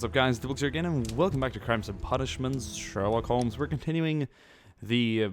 up, guys? DiplexHeated here again, and welcome back to Crimes and Punishments, Sherlock Holmes. We're continuing the,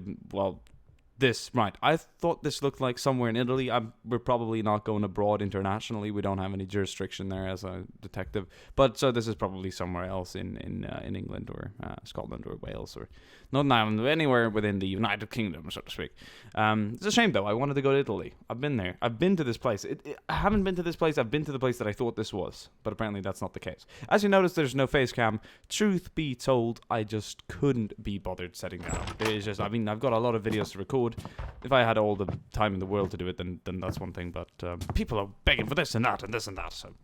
right. I thought this looked like somewhere in Italy. We're probably not going abroad internationally. We don't have any jurisdiction there as a detective. But so this is probably somewhere else in England or Scotland or Wales or Northern Ireland, anywhere within the United Kingdom, so to speak. It's a shame, though. I wanted to go to Italy. I've been there. I've been to this place. I haven't been to this place. I've been to the place that I thought this was. But apparently that's not the case. As you notice, there's no face cam. Truth be told, I just couldn't be bothered setting that up. It's just, I've got a lot of videos to record. If I had all the time in the world to do it, then that's one thing. But people are begging for this and that and this and that. So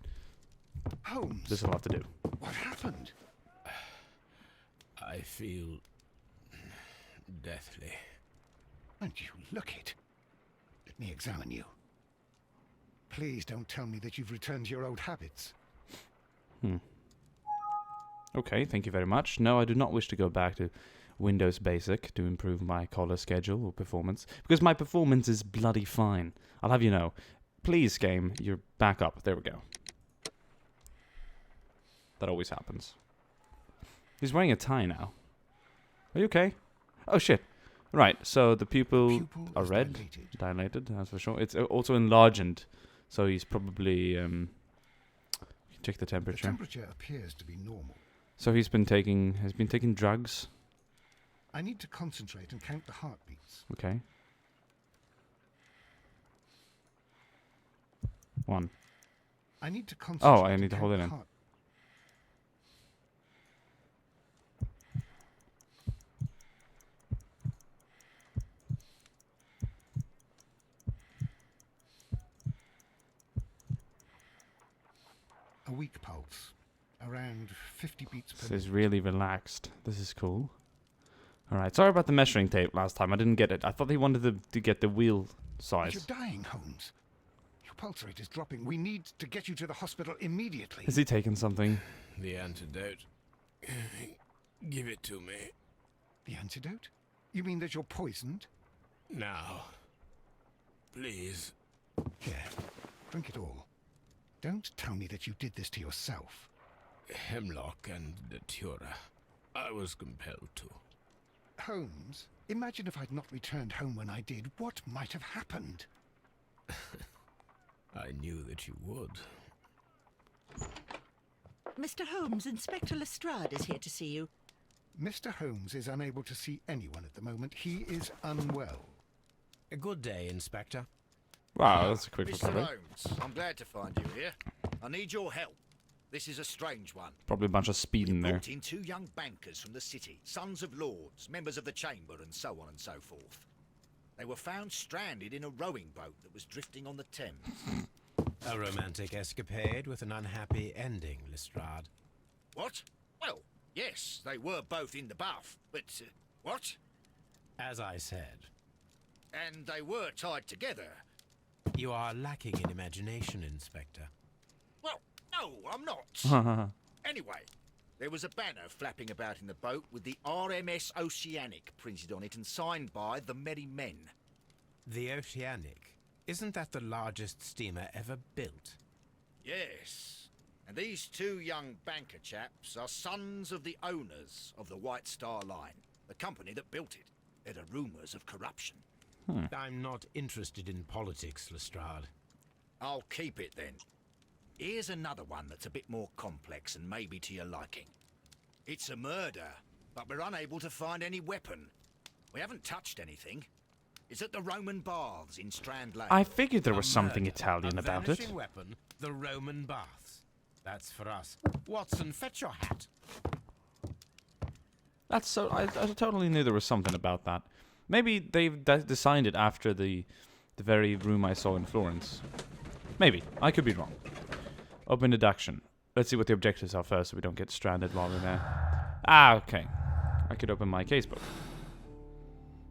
Holmes, this will have to do. what happened? I feel deathly. And you look it. Let me examine you. Please don't tell me that you've returned to your old habits. Okay, thank you very much. No, I do not wish to go back to Windows Basic to improve my color schedule or performance, because my performance is bloody fine. I'll have you know. Please, game, you're back up. There we go. That always happens. He's wearing a tie now. Are you okay? Oh, shit. Right, so the pupil are red. Dilated, that's for sure. It's also enlarged, so he's probably... check the temperature. The temperature appears to be normal. So has been taking drugs. I need to concentrate and count the heartbeats. Okay. 1. I need to concentrate. Oh, I need to hold it in. A weak pulse, around 50 beats per This minute. is really relaxed. This is cool. Alright, sorry about the measuring tape last time. I didn't get it. I thought he wanted to get the wheel size. You're dying, Holmes. Your pulse rate is dropping. We need to get you to the hospital immediately. Is he taking something? The antidote. Give it to me. The antidote? You mean that you're poisoned? Now. Please. Here, drink it all. Don't tell me that you did this to yourself. Hemlock and Datura. I was compelled to. Holmes, imagine if I'd not returned home when I did. What might have happened? I knew that you would. Mr. Holmes, Inspector Lestrade is here to see you. Mr. Holmes is unable to see anyone at the moment. He is unwell. A good day, Inspector. Wow, that's a quick Mr. recovery. Holmes, I'm glad to find you here. I need your help. This is a strange one. Probably a bunch of speed in there. Brought in 2 young bankers from the city, sons of lords, members of the chamber, and so on and so forth. They were found stranded in a rowing boat that was drifting on the Thames. A romantic escapade with an unhappy ending, Lestrade. What? Well, yes, they were both in the bath, but what? As I said, And they were tied together. you are lacking in imagination, Inspector. Well, no, I'm not. Anyway, there was a banner flapping about in the boat with the RMS Oceanic printed on it and signed by the Merry Men. The Oceanic. Isn't that the largest steamer ever built? Yes, and these 2 young banker chaps are sons of the owners of the White Star Line, the company that built it. There are rumours of corruption. I'm not interested in politics, Lestrade. I'll keep it then. Here's another one that's a bit more complex and maybe to your liking. It's a murder, but we're unable to find any weapon. We haven't touched anything. It's at the Roman Baths in Strand Lane. I figured there A was something murder, Italian a about it. vanishing weapon, the Roman baths. That's for us. Watson, fetch your hat. That's so... I totally knew there was something about that. Maybe they've designed it after the very room I saw in Florence. Maybe. I could be wrong. Open deduction. Let's see what the objectives are first so we don't get stranded while we're there. Ah, okay. I could open my casebook.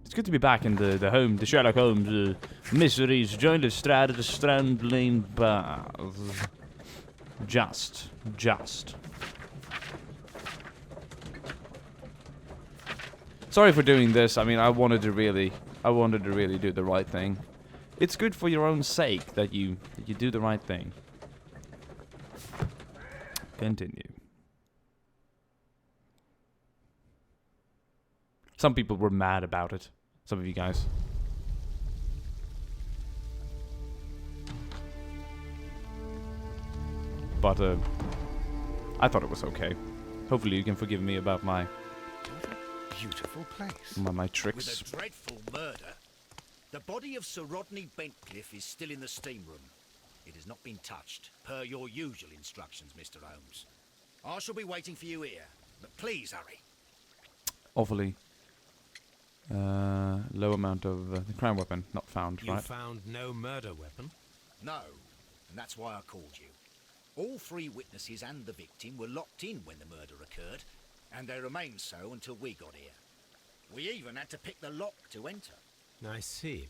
It's good to be back in the Sherlock Holmes mysteries. Joined Lestrade at the Strand Lane Baths. Just. Sorry for doing this. I mean, I wanted to really do the right thing. It's good for your own sake that you do the right thing. Continue. Some people were mad about it. Some of you guys. But I thought it was okay. Hopefully you can forgive me about my What a beautiful place. my tricks. With a dreadful murder, the body of Sir Rodney Bentcliffe is still in the steam room. It has not been touched, per your usual instructions, Mr. Holmes. I shall be waiting for you here, but please hurry. Awfully low amount of the crime weapon not found, You right? found no murder weapon? No, and that's why I called you. All three witnesses and the victim were locked in when the murder occurred, and they remained so until we got here. We even had to pick the lock to enter. I see.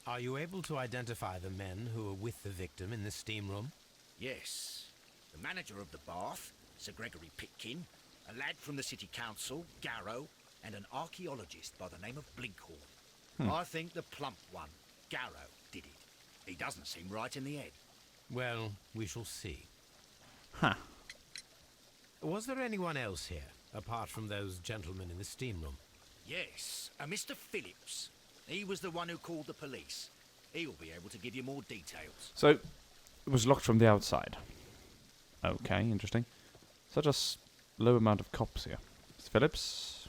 Are you able to identify the men who were with the victim in the steam room? Yes. The manager of the bath, Sir Gregory Pitkin, a lad from the city council, Garrow, and an archaeologist by the name of Blinkhorn. I think the plump one, Garrow, did it. He doesn't seem right in the head. Well, we shall see. Huh. Was there anyone else here, apart from those gentlemen in the steam room? Yes, a Mr. Phillips. He was the one who called the police. He'll be able to give you more details. So, it was locked from the outside. Okay, interesting. Such a low amount of cops here. Mr. Phillips.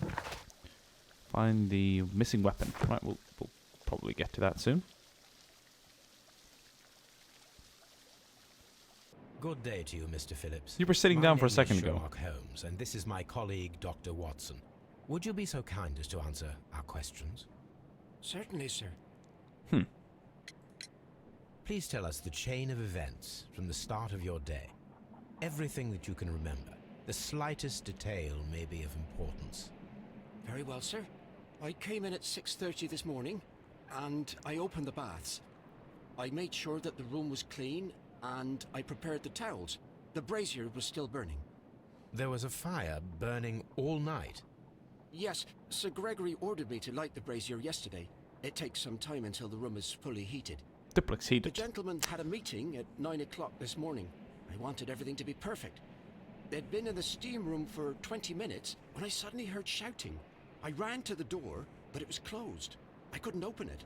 Find the missing weapon. Right, we'll probably get to that soon. Good day to you, Mr. Phillips. You were sitting My down for a name is second ago. Sherlock Holmes, and this is my colleague, Dr. Watson. Would you be so kind as to answer our questions? Certainly, sir. Please tell us the chain of events from the start of your day. Everything that you can remember. The slightest detail may be of importance. Very well, sir. I came in at 6:30 this morning, and I opened the baths. I made sure that the room was clean, and I prepared the towels. The brazier was still burning. There was a fire burning all night. Yes, Sir Gregory ordered me to light the brazier yesterday. It takes some time until the room is fully heated. The DiplexHeated. gentlemen had a meeting at 9 o'clock this morning. I wanted everything to be perfect. They'd been in the steam room for 20 minutes when I suddenly heard shouting. I ran to the door, but it was closed. I couldn't open it.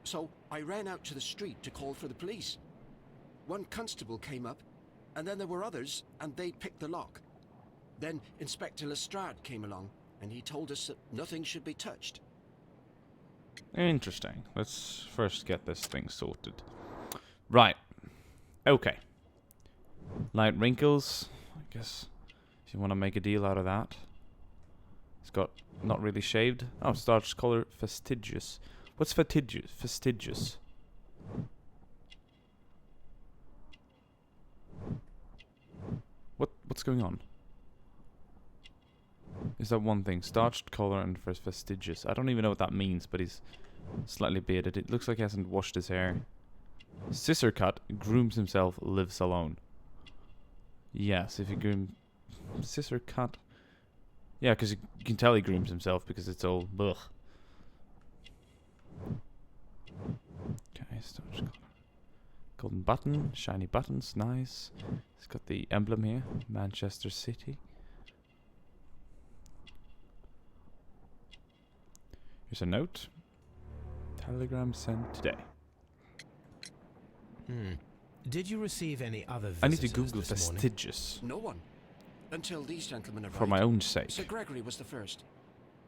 So I ran out to the street to call for the police. One constable came up, and then there were others, and they picked the lock. Then Inspector Lestrade came along, and he told us that nothing should be touched. Interesting. Let's first get this thing sorted. Right. Okay. Light wrinkles. I guess if you want to make a deal out of that. It's got not really shaved. Oh, starch color fastidious. What's fastidious? Fastidious. What's going on? Is that one thing? Starched collar and fastidious. I don't even know what that means, but he's slightly bearded. It looks like he hasn't washed his hair. Scissor cut, grooms himself, lives alone. Yes, if you groom... Scissor cut... Yeah, because you can tell he grooms himself because it's all... Ugh. Okay, starched collar. Golden button, shiny buttons, nice. It's got the emblem here, Manchester City. Here's a note. Telegram sent today. Did you receive any other visitors I need to Google this morning? fastidious No one. Until these gentlemen arrived. for my own sake. Sir Gregory was the first.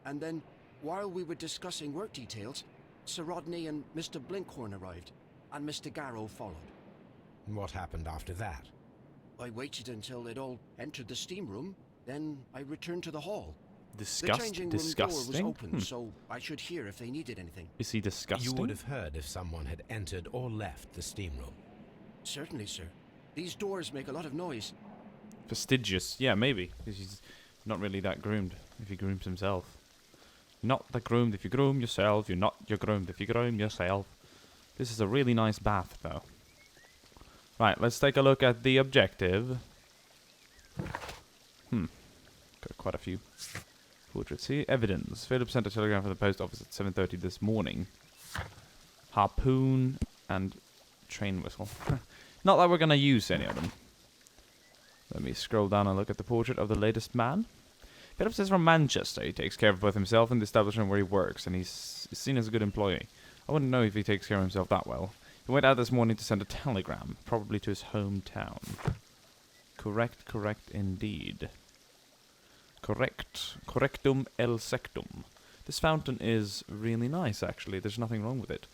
And then, while we were discussing work details, Sir Rodney and Mr. Blinkhorn arrived, and Mr. Garrow followed. What happened after that? I waited until they'd all entered the steam room, then I returned to the hall. The changing room door was Disgusting. open, so I should hear if they needed anything. Is he disgusting? You would have heard if someone had entered or left the steam room. Certainly, sir. These doors make a lot of noise. Fastidious. Yeah, maybe. 'Cause he's not really that groomed if he grooms himself. Not that groomed if you groom yourself. You're not you're groomed if you groom yourself. This is a really nice bath, though. Right, let's take a look at the objective. Got quite a few portraits here. Evidence. Philip sent a telegram from the post office at 7:30 this morning. Harpoon and train whistle. Not that we're going to use any of them. Let me scroll down and look at the portrait of the latest man. Phillips is from Manchester. He takes care of both himself and the establishment where he works, and he's seen as a good employee. I wouldn't know if he takes care of himself that well. He went out this morning to send a telegram, probably to his hometown. Correct indeed. Correctum el sectum. This fountain is really nice, actually. There's nothing wrong with it.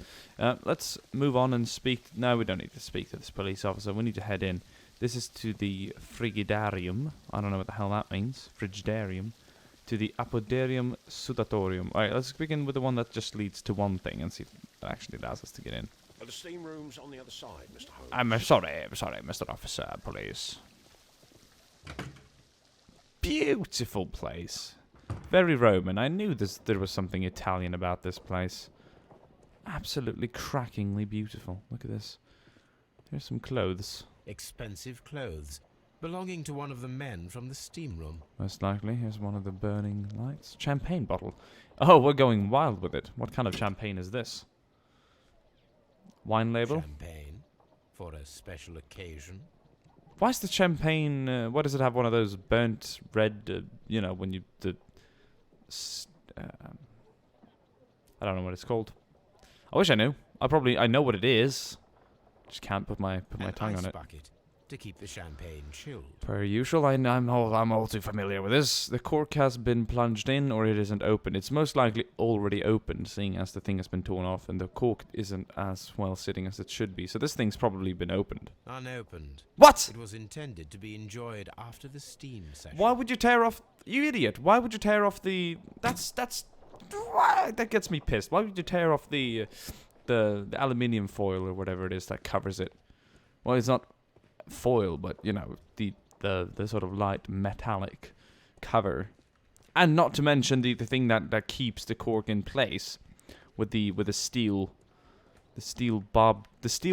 Let's move on and speak... No, we don't need to speak to this police officer. We need to head in. This is to the frigidarium. I don't know what the hell that means. Frigidarium. To the apodarium sudatorium. Alright, let's begin with the one that just leads to one thing and see if that actually allows us to get in. Are the steam rooms on the other side, Mr. Holmes? I'm sorry, Mr. Officer, please. Beautiful place. Very Roman. I knew there was something Italian about this place. Absolutely crackingly beautiful. Look at this. Here's some clothes. Expensive clothes, belonging to one of the men from the steam room. Most likely. Here's one of the burning lights. Champagne bottle. Oh, we're going wild with it. What kind of champagne is this? Wine label? Champagne for a special occasion. Why is the champagne... why does it have one of those burnt red... you know, when you... I don't know what it's called. I wish I knew. I know what it is. Just can't put my tongue on it. Bucket to keep the champagne chilled. Per usual, I'm all too familiar with this. The cork has been plunged in, or it isn't open. It's most likely already opened, seeing as the thing has been torn off, and the cork isn't as well sitting as it should be. So this thing's probably been opened. Unopened. What? It was intended to be enjoyed after the steam session. Why would you tear off... You idiot. Why would you tear off the... That gets me pissed. Why would you tear off the aluminium foil or whatever it is that covers it? Well, it's not foil, but, you know, the sort of light metallic cover. And not to mention the thing that keeps the cork in place with the steel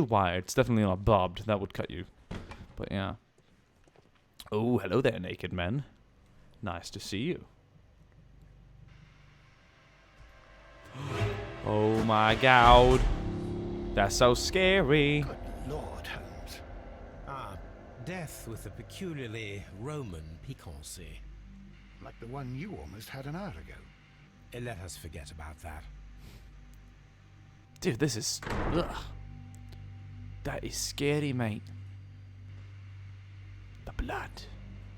wire. It's definitely not bobbed. That would cut you. But yeah. Oh, hello there, naked men. Nice to see you. Oh my god. That's so scary. Good Lord, Holmes. Ah, death with a peculiarly Roman piquancy. Like the one you almost had an hour ago. Let us forget about that. Dude, this is... Ugh. That is scary, mate. The blood.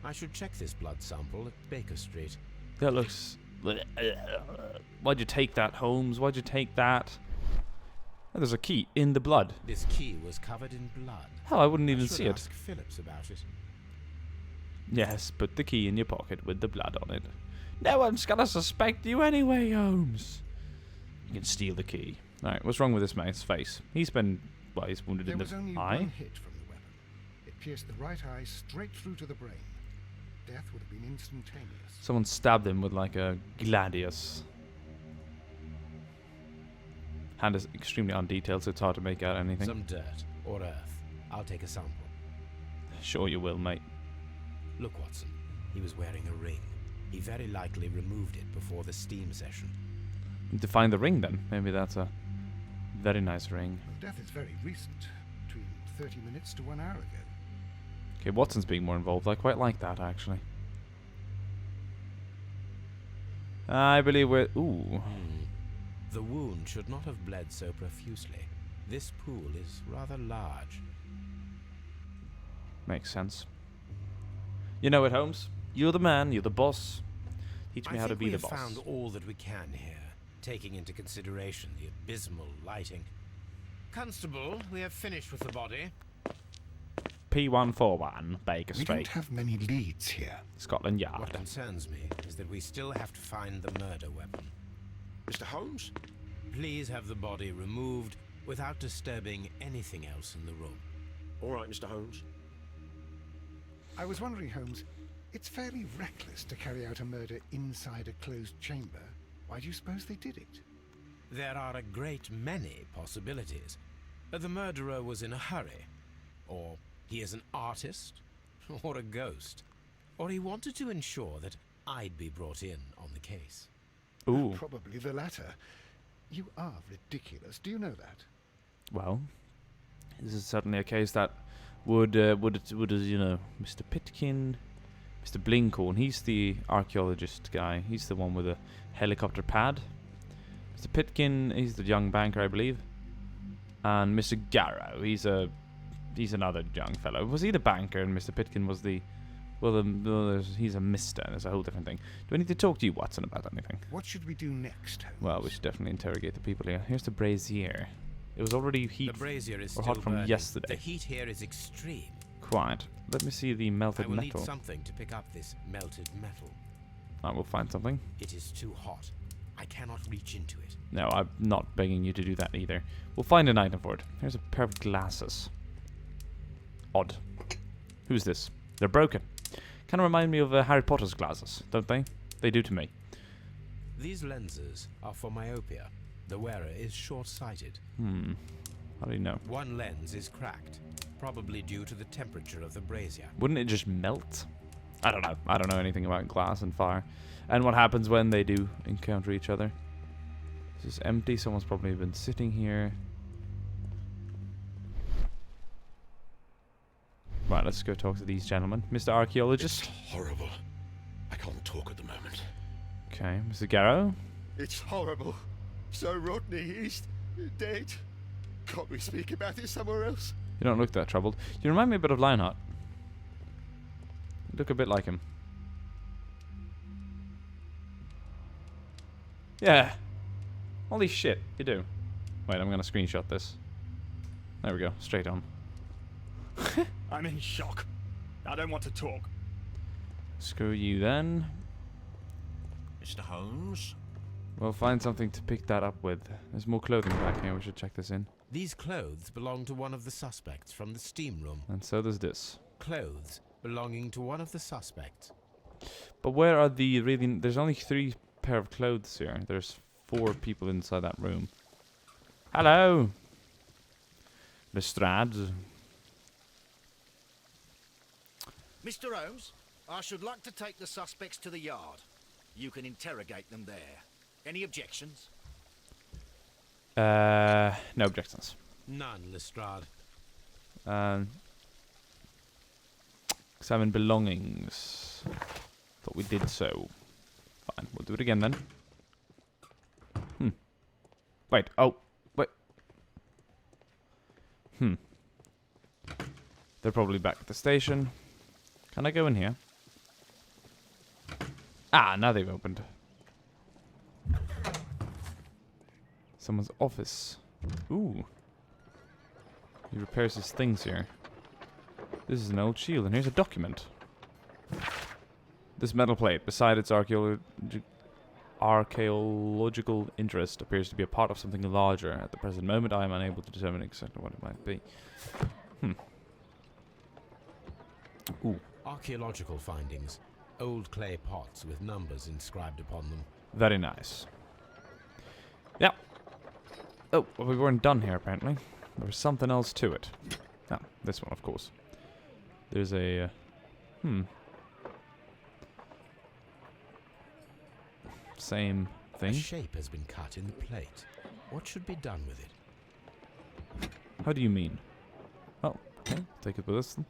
I should check this blood sample at Baker Street. That looks... Why'd you take that, Holmes? Why'd you take that? Oh, there's a key in the blood. This key was covered in blood. Hell, I wouldn't even should see it. ask Phillips about it. Yes, put the key in your pocket with the blood on it. No one's gonna suspect you anyway, Holmes. You can steal the key. Alright, what's wrong with this man's face? He's been... Well, he's wounded There in was the only eye. one hit from the weapon. It pierced the right eye straight through to the brain. Death would have been instantaneous. Someone stabbed him with like a gladius. Hand is extremely undetailed, so it's hard to make out anything. Some dirt or earth. I'll take a sample. Sure you will, mate. Look, Watson. He was wearing a ring. He very likely removed it before the steam session. To find the ring, then. Maybe that's a very nice ring. Well, death is very recent. Between 30 minutes to 1 hour ago. Okay, Watson's being more involved. I quite like that, actually. I believe we're... Ooh. The wound should not have bled so profusely. This pool is rather large. Makes sense. You know it, Holmes. You're the man. You're the boss. Teach me how to be the boss. I think we have found all that we can here, taking into consideration the abysmal lighting. Constable, we have finished with the body. P141, Baker We Street, don't have many leads here. Scotland What Yard. concerns me is that we still have to find the murder weapon. Mr. Holmes? Please have the body removed without disturbing anything else in the room. All right, Mr. Holmes. I was wondering, Holmes, it's fairly reckless to carry out a murder inside a closed chamber. Why do you suppose they did it? There are a great many possibilities. The murderer was in a hurry, or he is an artist, or a ghost, or he wanted to ensure that I'd be brought in on the case. Ooh. Probably the latter. You are ridiculous. Do you know that? Well, this is certainly a case that would you know, Mr. Mr. Blinkhorn, he's the archaeologist guy. He's the one with a helicopter pad. Mr. Pitkin, he's the young banker, I believe. And Mr. Garrow, he's another young fellow. Was he the banker and Mr. Pitkin was the... Well, he's a mister. There's a whole different thing. Do I need to talk to you, Watson, about anything? What should we do next, Holmes? Well, we should definitely interrogate the people here. Here's the brazier. It was already The brazier is or still hot from burning. yesterday. The heat here is extreme. Quite. Let me see the I melted will metal. need something to pick up this melted metal. I will find something. It is too hot. I cannot reach into it. No, I'm not begging you to do that either. We'll find an item for it. Here's a pair of glasses. Odd. Who's this? They're broken. Kind of remind me of Harry Potter's glasses, don't they? They do to me. These lenses are for myopia. The wearer is short-sighted. How do you know? One lens is cracked, probably due to the temperature of the brazier. Wouldn't it just melt? I don't know. I don't know anything about glass and fire. And what happens when they do encounter each other. This is empty. Someone's probably been sitting here. Right, let's go talk to these gentlemen. Mr. Archaeologist. It's horrible. I can't talk at the moment. Okay, Mr. Garrow. It's horrible. So Rodney, he's dead. Can't we speak about it somewhere else? You don't look that troubled. You remind me a bit of Lionheart. You look a bit like him. Yeah. Holy shit, you do. Wait, I'm gonna screenshot this. There we go, straight on. I'm in shock. I don't want to talk. Screw you then. Mr. Holmes? We'll find something to pick that up with. There's more clothing back here, we should check this in. These clothes belong to one of the suspects from the steam room. And so does this. Clothes belonging to one of the suspects. But where are the really... There's only 3 pair of clothes here. There's 4 people inside that room. Hello! Lestrade. Mr. Holmes, I should like to take the suspects to the yard. You can interrogate them there. Any objections? No objections. None, Lestrade. Examine belongings. Thought we did so. Fine, we'll do it again then. Wait, oh, wait. They're probably back at the station. Can I go in here? Ah, now they've opened. Someone's office. Ooh. He repairs his things here. This is an old shield, and here's a document. This metal plate, beside its archaeological interest, appears to be a part of something larger. At the present moment, I am unable to determine exactly what it might be. Ooh. Archaeological findings. Old clay pots with numbers inscribed upon them. Very nice. Yeah. Oh, well, we weren't done here, apparently. There was something else to it. Ah, this one, of course. There's a... Same A thing. shape has been cut in the plate. What should be done with it? How do you mean? Oh, okay. Take it with us then.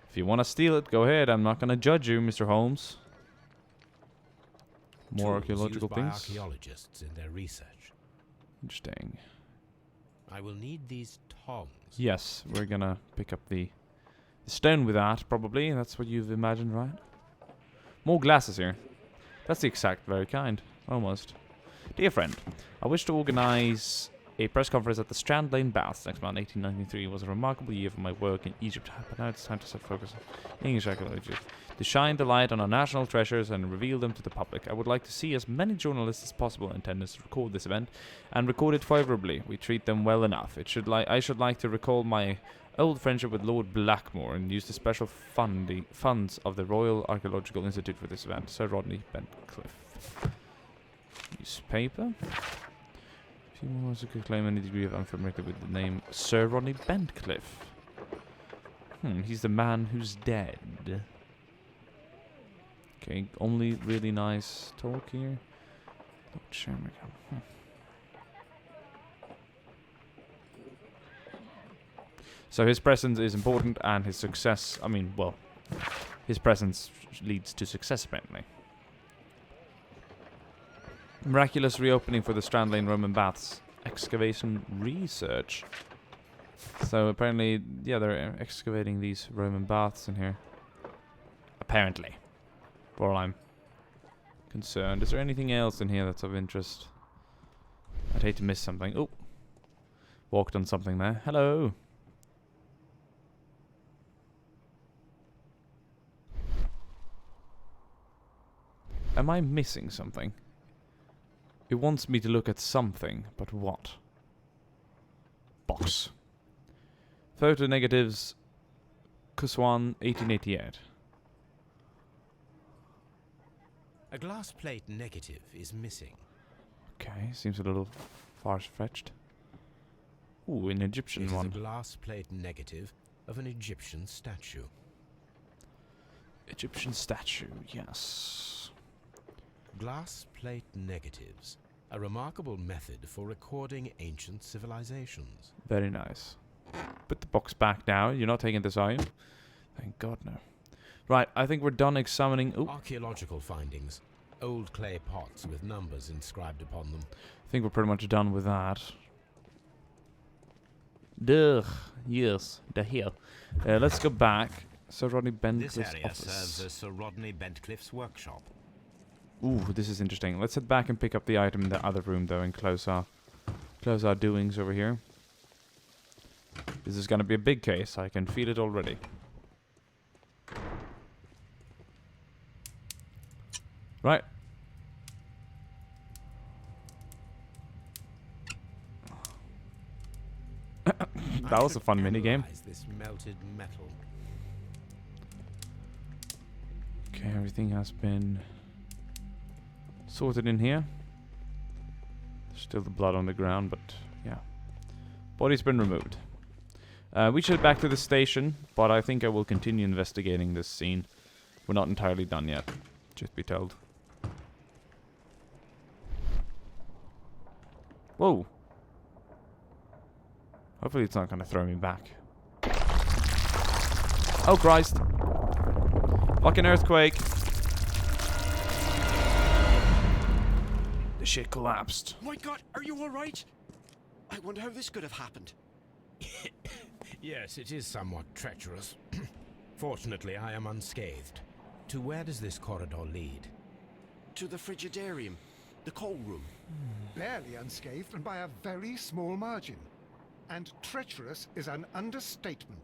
If you want to steal it, go ahead. I'm not going to judge you, Mr. Holmes. More Tools archaeological used by things. archaeologists in their research. Interesting. I will need these tongs. Yes, we're going to pick up the stone with that, probably. That's what you've imagined, right? More glasses here. That's the exact very kind. Almost. Dear friend, I wish to organize a press conference at the Strand Lane Baths next month. 1893 was a remarkable year for my work in Egypt, but now it's time to set focus on English archaeology, to shine the light on our national treasures and reveal them to the public. I would like to see as many journalists as possible in attendance to record this event, and record it favorably. We treat them well enough. I should like to recall my old friendship with Lord Blackmore and use the special funds of the Royal Archaeological Institute for this event. Sir Rodney Bentcliffe. Newspaper. Few more could claim any degree of unfamiliarity with the name Sir Rodney Bentcliffe. He's the man who's dead. Okay, only really nice talk here. Lord Sherlock. So his presence is important, and his success, I mean, well, his presence leads to success, apparently. Miraculous reopening for the Strand Lane Roman baths. Excavation research. So apparently, yeah, they're excavating these Roman baths in here. Apparently. For all I'm concerned. Is there anything else in here that's of interest? I'd hate to miss something. Oh. Walked on something there. Hello. Am I missing something? It wants me to look at something, but what? Box. Photo negatives. Kuswan, 1888. A glass plate negative is missing. Okay, seems a little far-fetched. Ooh, an Egyptian It one. is a glass plate negative of an Egyptian statue. Egyptian statue, yes. Glass plate negatives. A remarkable method for recording ancient civilizations. Very nice. Put the box back now. You're not taking this, are you? Thank God, no. Right, I think we're done examining... Ooh, Archaeological findings. Old clay pots with numbers inscribed upon them. I think we're pretty much done with that. Duh, yes, the hell. Let's go back. Sir Rodney This Bentcliffe's area office. serves as Sir Rodney Bentcliffe's workshop. Ooh, this is interesting. Let's head back and pick up the item in the other room, though, and close our doings over here. This is going to be a big case. I can feel it already. Right. That was a fun minigame. This melted metal. Okay, everything has been sorted in here. Still the blood on the ground, but yeah. Body's been removed. We should head back to the station, but I think I will continue investigating this scene. We're not entirely done yet, truth be told. Whoa. Hopefully it's not going to throw me back. Oh, Christ. Fucking earthquake. The shit collapsed. My God, are you all right? I wonder how this could have happened. Yes, it is somewhat treacherous. Fortunately, I am unscathed. To where does this corridor lead? To the frigidarium, the coal room. Barely unscathed and by a very small margin. And treacherous is an understatement.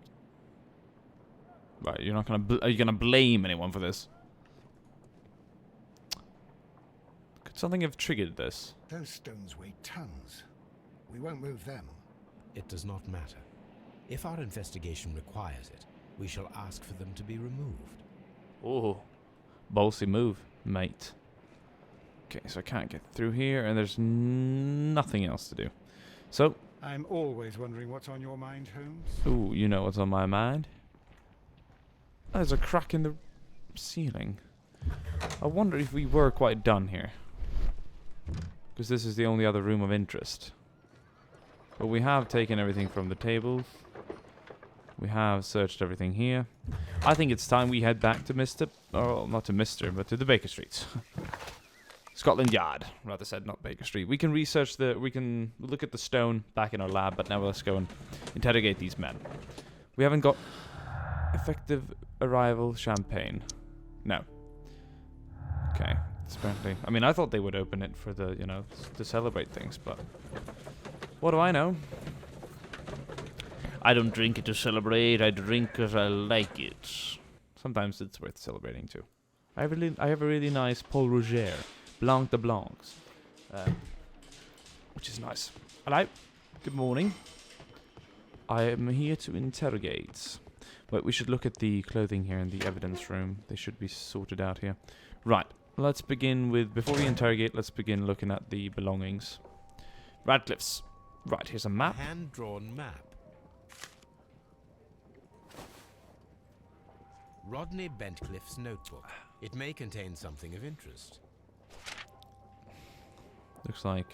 Right, you're not gonna are you gonna blame anyone for this? Could something have triggered this? Those stones weigh tons. We won't move them. It does not matter. If our investigation requires it, we shall ask for them to be removed. Oh, ballsy move, mate. Okay, so I can't get through here, and there's nothing else to do. So, I'm always wondering what's on your mind, Holmes. ooh, you know what's on my mind? There's a crack in the ceiling. I wonder if we were quite done here. Because this is the only other room of interest. But we have taken everything from the tables. We have searched everything here. I think it's time we head back to Mr. Oh, not to Mr., but to the Baker Street. Scotland Yard, rather said, not Baker Street. We can research we can look at the stone back in our lab, but now let's go and interrogate these men. We haven't got effective arrival champagne. No. Okay. It's apparently, I mean, I thought they would open it for the, you know, to celebrate things, but what do I know? I don't drink it to celebrate. I drink because I like it. Sometimes it's worth celebrating too. I have a really nice Paul Roger, Blanc de Blancs, which is nice. Hello. Good morning. I am here to interrogate. But we should look at the clothing here in the evidence room. They should be sorted out here. Right. Let's begin with, before we interrogate, let's begin looking at the belongings. Radcliffe's. Right, here's a map. Hand-drawn map. Rodney Bentcliffe's notebook. It may contain something of interest. Looks like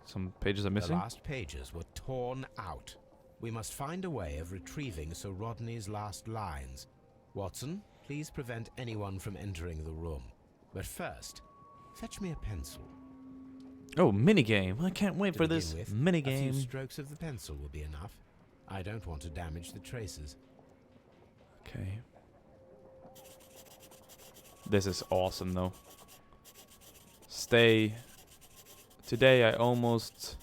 some pages are The missing. last pages were torn out. We must find a way of retrieving Sir Rodney's last lines. Watson, please prevent anyone from entering the room. But first, fetch me a pencil. Oh, minigame. I can't wait To for begin this with, A few minigame. strokes of the pencil will be enough. I don't want to damage the traces. Okay. This is awesome, though. Stay. Today I almost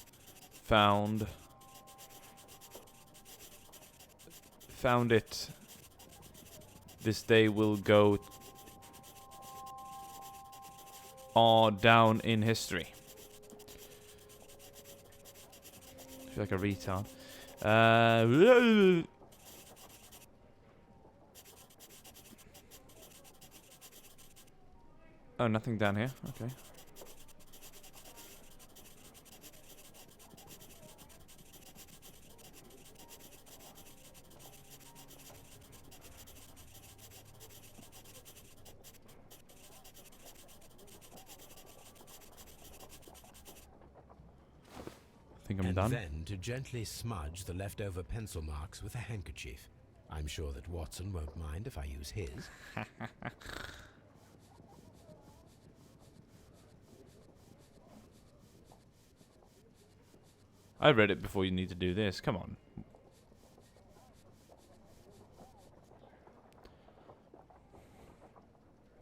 found it. This day will go down in history. I feel like a retard. Oh, nothing down here. Okay. I think I'm And done. then to gently smudge the leftover pencil marks with a handkerchief. I'm sure that Watson won't mind if I use his. I read it before you need to do this. Come on.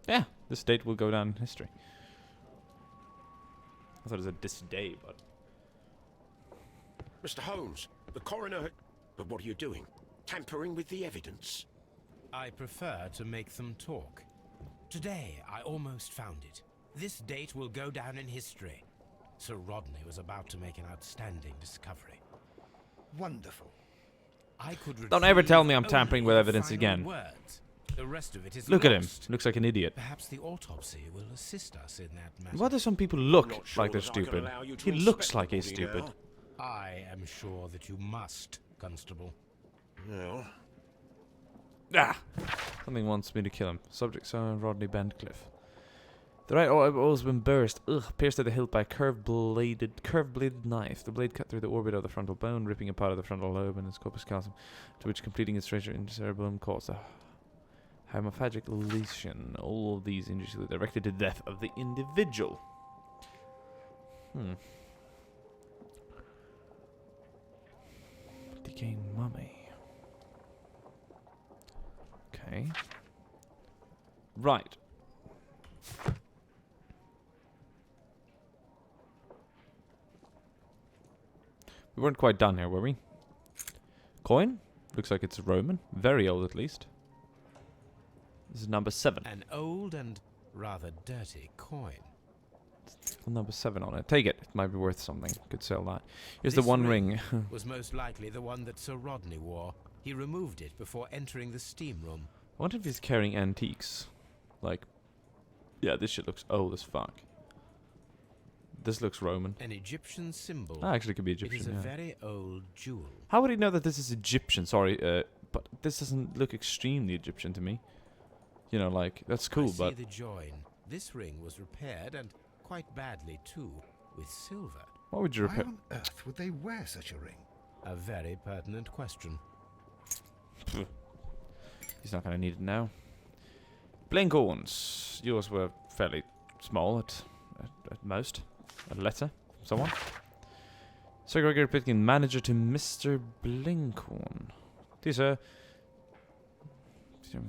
Yeah, this date will go down in history. I thought it was this day, but... Mr. Holmes, the coroner had... But what are you doing? Tampering with the evidence? I prefer to make them talk. Today, I almost found it. This date will go down in history. Sir Rodney was about to make an outstanding discovery. Wonderful. I could Don't ever tell me I'm retrieve tampering only with the evidence final again. words. The rest of it is Look at him. lost. Looks like an idiot. Perhaps the autopsy will assist us in that matter. Why do some people look I'm not sure like they're that I can stupid? allow you to He looks inspect like the he's body stupid. now. I am sure that you must, Constable. Well, Ah! Something wants me to kill him. Subject Sir Rodney Bentcliffe. The right eyeball has been burst, pierced at the hilt by a curved-bladed knife. The blade cut through the orbit of the frontal bone, ripping a part of the frontal lobe and its corpus callosum, to which completing its treasure in cerebellum caused a hemorrhagic lesion. All of these injuries were directed to the death of the individual. Decaying mummy. Okay. Right. We weren't quite done here, were we? Coin? Looks like it's Roman. Very old, at least. This is number 7. An old and rather dirty coin. Number 7 on it. Take it. It might be worth something. Could sell that. Here's the This one ring. was most likely the one that Sir Rodney wore. He removed it before entering the steam room. I wonder if he's carrying antiques. Like, yeah, this shit looks old as fuck. This looks Roman. An Egyptian symbol. Ah, actually, it could be It is Egyptian. a Yeah. very old jewel. How would he know that this is Egyptian? Sorry, but this doesn't look extremely Egyptian to me. You know, like, that's I cool, see but... the join. This ring was repaired, and quite badly too, with silver. What would you Why repair? on earth would they wear such a ring? A very pertinent question. He's not going to need it now. Blank horns. Yours were fairly small at most. A letter from someone. Sir Gregory Pitkin, manager to Mr. Blinkhorn. These are...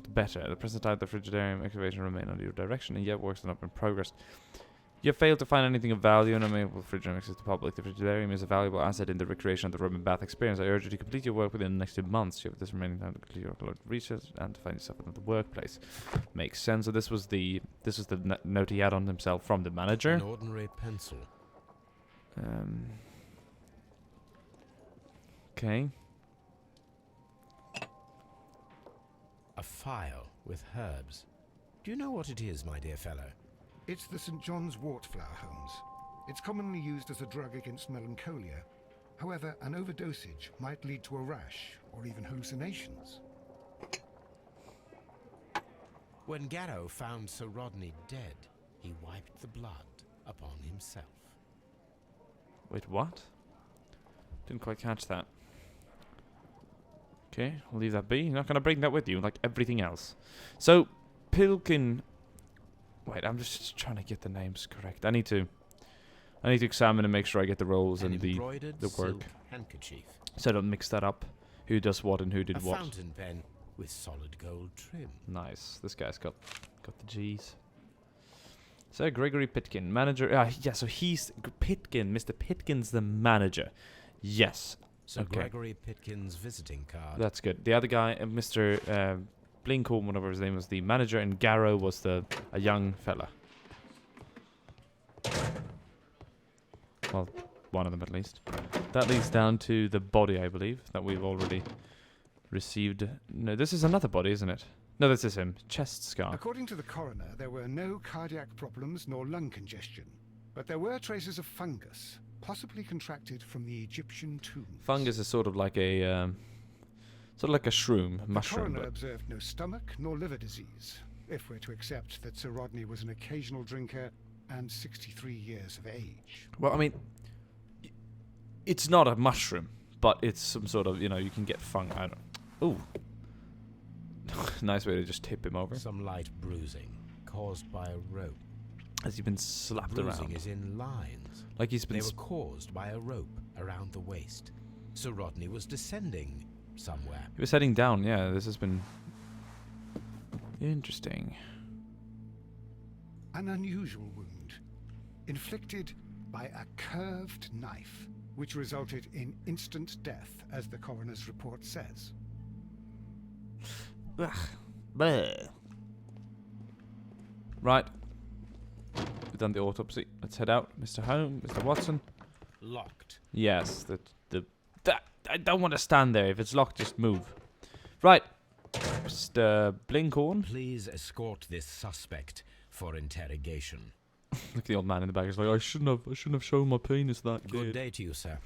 better. At the present time, the frigidarium excavation remain under your direction, and yet works are not in progress. You have failed to find anything of value and unable frigidarium access to the public. The frigidarium is a valuable asset in the recreation of the Roman bath experience. I urge you to complete your work within the next 2 months. You have this remaining time to complete your research and to find yourself another workplace. Makes sense. So this was the note he had on himself from the manager. An ordinary pencil. Okay. A file with herbs. Do you know what it is, my dear fellow? It's the St. John's wort-flower, Holmes. It's commonly used as a drug against melancholia. However, an overdosage might lead to a rash or even hallucinations. When Garrow found Sir Rodney dead, he wiped the blood upon himself. Wait, what? Didn't quite catch that. Okay, I'll leave that be. You're not going to bring that with you, like everything else. So, Pilkin. Wait, I'm just trying to get the names correct. I need to examine and make sure I get the roles and the work, silk handkerchief. so I don't mix that up. Who does what and who did A what? fountain pen with solid gold trim. Nice. This guy's got the G's. So Gregory Pitkin, manager. Yeah, so he's Pitkin. Mr. Pitkin's the manager. Yes. Sir Okay. Gregory Pitkin's visiting card. That's good. The other guy, Mr. Blinkhorn, whatever his name was, the manager, and Garrow was a young fella. Well, one of them at least. That leads down to the body, I believe, that we've already received. No, this is another body, isn't it? No, this is him. Chest scar. According to the coroner, there were no cardiac problems nor lung congestion, but there were traces of fungus, possibly contracted from the Egyptian tombs. Fungus is sort of like a shroom, The mushroom. coroner But observed no stomach nor liver disease, if we're to accept that Sir Rodney was an occasional drinker and 63 years of age. well, I mean, it's not a mushroom, but it's some sort of, you can get fungus. I don't. Ooh. Nice way to just tip him over. Some light bruising caused by a rope. Has he been slapped Bruising around? is in lines. Like he's been. They were caused by a rope around the waist. Sir Rodney was descending somewhere. He was heading down. Yeah, this has been interesting. An unusual wound, inflicted by a curved knife, which resulted in instant death, as the coroner's report says. Right. We've done the autopsy. Let's head out, Mr. Holmes, Mr. Watson. Locked. Yes, that I don't want to stand there. If it's locked, just move. Right, Mr. Blinkhorn. Please escort this suspect for interrogation. Look at the old man in the back. He's like, I shouldn't have shown my penis that Good kid. day to you, sir.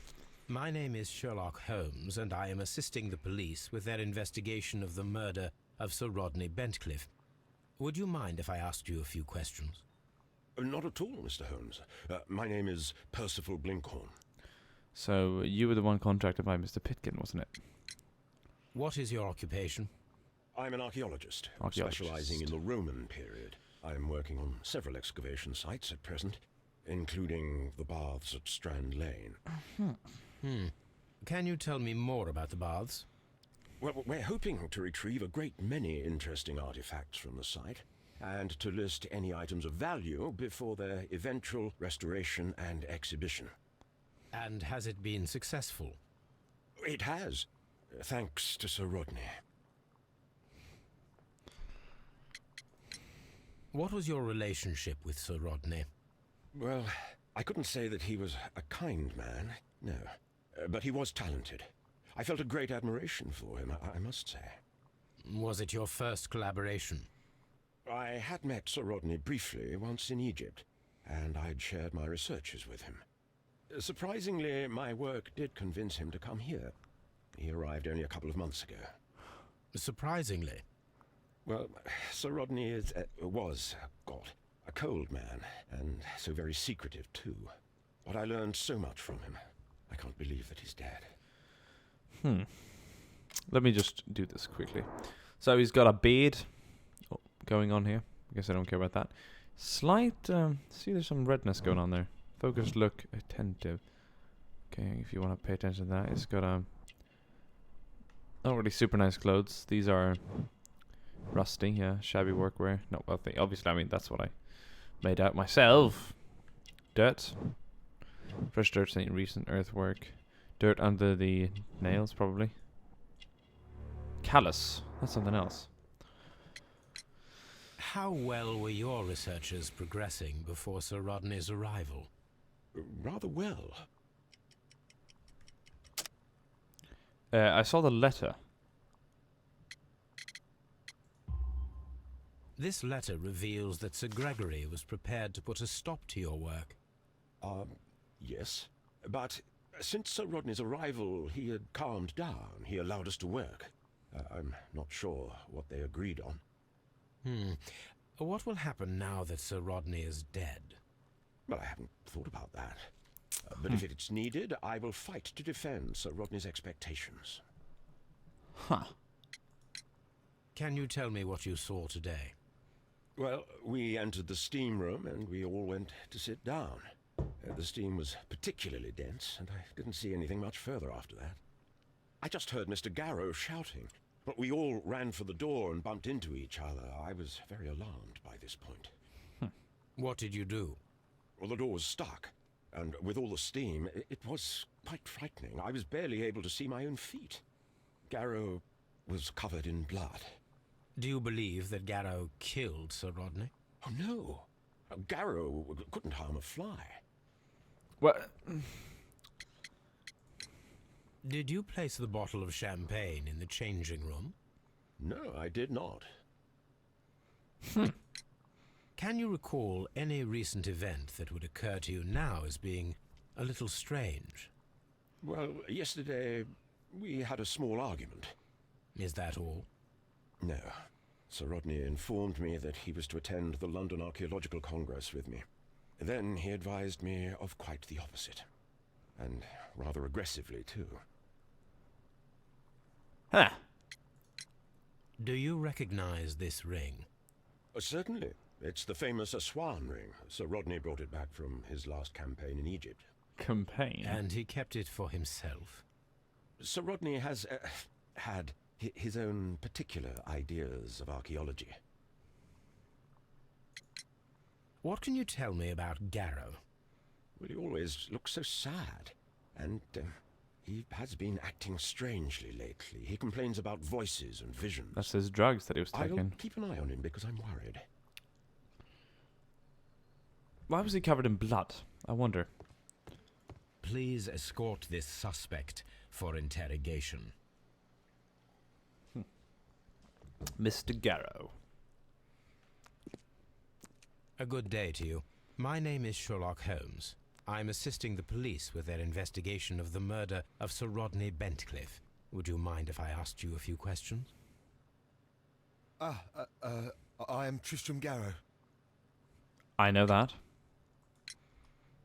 My name is Sherlock Holmes, and I am assisting the police with their investigation of the murder of Sir Rodney Bentcliffe. Would you mind if I asked you a few questions? Not at all, Mr. Holmes. My name is Percival Blinkhorn. So you were the one contracted by Mr. Pitkin, wasn't it? What is your occupation? I'm an archaeologist, Archaeologist. specializing in the Roman period. I'm working on several excavation sites at present, including the baths at Strand Lane. Can you tell me more about the baths? Well, we're hoping to retrieve a great many interesting artifacts from the site, and to list any items of value before their eventual restoration and exhibition. And has it been successful? It has, thanks to Sir Rodney. What was your relationship with Sir Rodney? Well, I couldn't say that he was a kind man, no. But he was talented. I felt a great admiration for him, I must say. Was it your first collaboration? I had met Sir Rodney briefly once in Egypt, and I'd shared my researches with him. Surprisingly, my work did convince him to come here. He arrived only a couple of months ago. Surprisingly. Well, Sir Rodney was a cold man, and so very secretive too. But I learned so much from him. I can't believe that he's dead. Let me just do this quickly. So he's got a beard going on here. I guess I don't care about that. Slight, see there's some redness going on there. Focused look, attentive. Okay, if you want to pay attention to that. He's got not really super nice clothes. These are rusty, yeah, shabby workwear. Not wealthy. Obviously, I mean, that's what I made out myself. Dirt. Fresh dirt, saying recent earthwork. Dirt under the nails, probably. Callus. That's something else. How well were your researchers progressing before Sir Rodney's arrival? Rather well. I saw the letter. This letter reveals that Sir Gregory was prepared to put a stop to your work. Yes. But since Sir Rodney's arrival, he had calmed down. He allowed us to work. I'm not sure what they agreed on. What will happen now that Sir Rodney is dead? Well, I haven't thought about that. But if it's needed, I will fight to defend Sir Rodney's expectations. Huh. Can you tell me what you saw today? Well, we entered the steam room and we all went to sit down. The steam was particularly dense, and I didn't see anything much further after that. I just heard Mr. Garrow shouting, but we all ran for the door and bumped into each other. I was very alarmed by this point. What did you do? Well, the door was stuck, and with all the steam, it was quite frightening. I was barely able to see my own feet. Garrow was covered in blood. Do you believe that Garrow killed Sir Rodney? Oh, no. Garrow couldn't harm a fly. What? Did you place the bottle of champagne in the changing room? No, I did not. Can you recall any recent event that would occur to you now as being a little strange? Well, yesterday we had a small argument. Is that all? No. Sir Rodney informed me that he was to attend the London Archaeological Congress with me. Then he advised me of quite the opposite. And rather aggressively, too. Huh. Do you recognize this ring? Certainly. It's the famous Aswan ring. Sir Rodney brought it back from his last campaign in Egypt. Campaign? And he kept it for himself? Sir Rodney has had his own particular ideas of archaeology. What can you tell me about Garrow? Well, he always looks so sad. And he has been acting strangely lately. He complains about voices and visions. That's his drugs that he was taking. I'll keep an eye on him because I'm worried. Why was he covered in blood? I wonder. Please escort this suspect for interrogation. Mr. Garrow. A good day to you. My name is Sherlock Holmes. I'm assisting the police with their investigation of the murder of Sir Rodney Bentcliffe. Would you mind if I asked you a few questions? I am Tristram Garrow. I know that.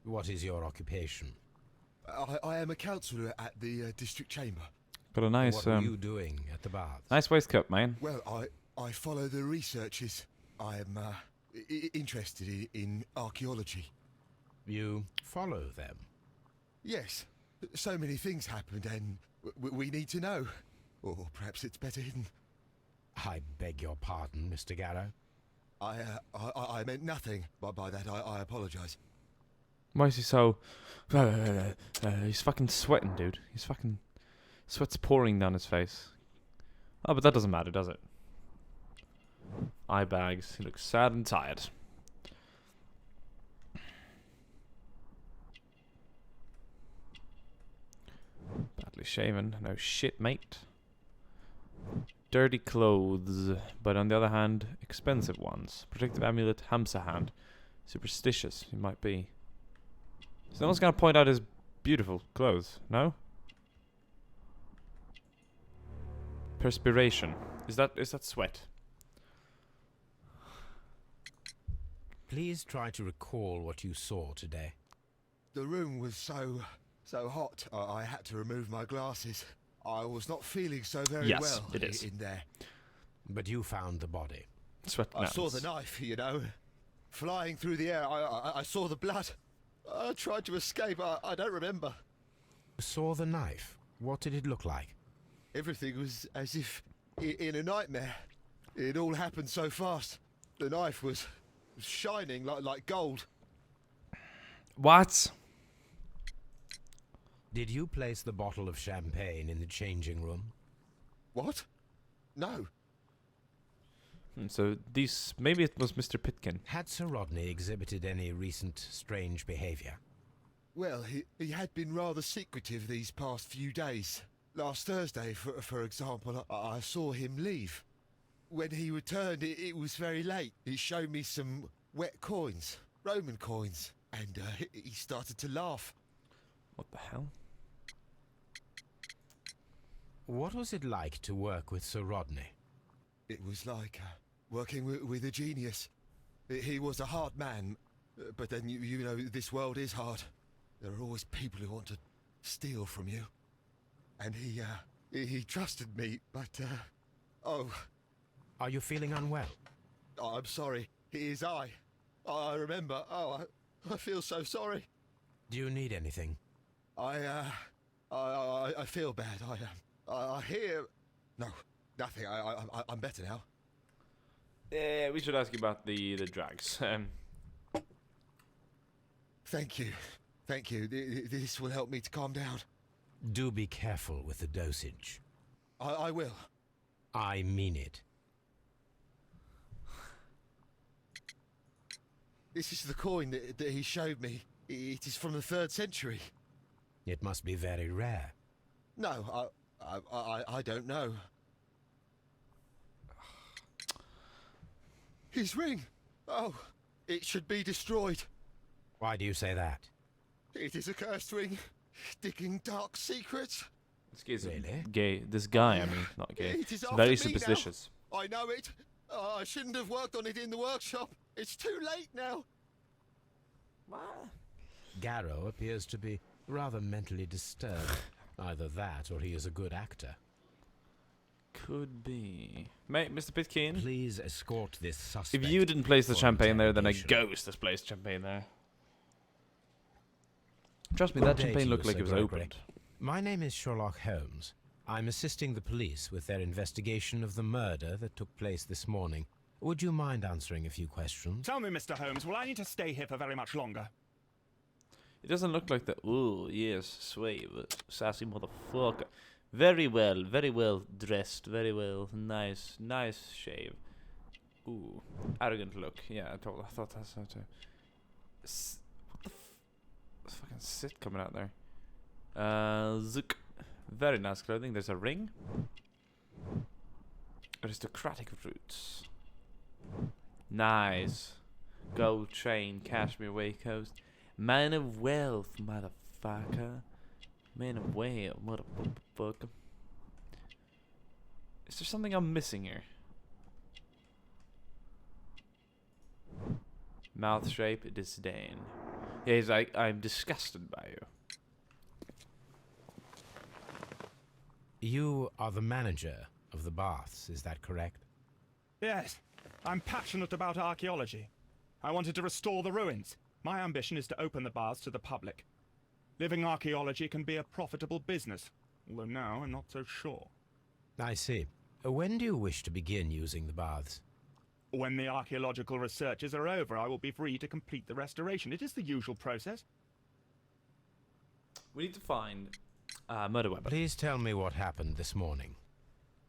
What is your occupation? I am a counsellor at the district chamber. Got a nice, What are you doing at the baths? nice waistcoat, man. Well, I follow the researches. I am interested in archaeology. You follow them? Yes. So many things happened and we need to know. Or perhaps it's better hidden. I beg your pardon, Mr. Garrow. I meant nothing by that. I apologise. Why is he so... he's fucking sweating, dude. He's fucking... Sweat's pouring down his face. Oh, but that doesn't matter, does it? Eye bags. He looks sad and tired. Badly shaven. No shit, mate. Dirty clothes, but on the other hand, expensive ones. Protective amulet, Hamsa hand. Superstitious, he might be. So no one's gonna point out his beautiful clothes, no? Perspiration. Is that sweat? Please try to recall what you saw today. The room was so hot. I had to remove my glasses. I was not feeling so very well it is. in there. But you found the body. Sweat I saw the knife, flying through the air. I saw the blood. I tried to escape. I don't remember. You saw the knife. What did it look like? Everything was as if in a nightmare. It all happened so fast. The knife was shining like gold. What? Did you place the bottle of champagne in the changing room? What? No. So these... Maybe it was Mr. Pitkin. Had Sir Rodney exhibited any recent strange behaviour? Well, he had been rather secretive these past few days. Last Thursday, for example, I saw him leave. When he returned, it was very late. He showed me some wet coins, Roman coins, and he started to laugh. What the hell? What was it like to work with Sir Rodney? It was like working with a genius. He was a hard man, but then you know this world is hard. There are always people who want to steal from you. And he trusted me, but oh. Are you feeling unwell? I'm sorry. it is I. I remember. Oh, I feel so sorry. Do you need anything? I feel bad. I hear... No, nothing. I'm better now. Yeah, we should ask you about the drags. Thank you. Thank you. This will help me to calm down. Do be careful with the dosage. I will. I mean it. This is the coin that he showed me. It is from the 3rd century. It must be very rare. No, I don't know. His ring! Oh, it should be destroyed. Why do you say that? It is a cursed ring, digging dark secrets. This guy's Really? gay. This guy, I mean, not gay. It is He's after very me superstitious. now. I know it. I shouldn't have worked on it in the workshop. It's too late now. Garrow appears to be rather mentally disturbed. Either that, or he is a good actor. Could be. Mate, Mr. Pitkin, Please escort this suspect. if you didn't place the for champagne there, then a interrogation. ghost has placed champagne there. Trust me, Good that day to champagne you, looked like Sir it was Gregory. opened. My name is Sherlock Holmes. I'm assisting the police with their investigation of the murder that took place this morning. Would you mind answering a few questions? Tell me, Mr. Holmes, will I need to stay here for very much longer? It doesn't look like the. Ooh, yes, sweet, sassy motherfucker. Very well dressed, very well, nice shave. Ooh, arrogant look. Yeah, I thought that's so too. What the There's fucking shit coming out there. Zook. Very nice clothing. There's a ring. Aristocratic roots. Nice. Gold chain, cashmere waistcoat. Man of wealth, motherfucker. Man of wealth, motherfucker. Is there something I'm missing here? Mouth shape, disdain. Yeah, he's like, I'm disgusted by you. You are the manager of the baths, is that correct? Yes, I'm passionate about archaeology. I wanted to restore the ruins. My ambition is to open the baths to the public. Living archaeology can be a profitable business, although now I'm not so sure. I see. When do you wish to begin using the baths? When the archaeological researches are over, I will be free to complete the restoration. It is the usual process. We need to find murder weapon. Please tell me what happened this morning.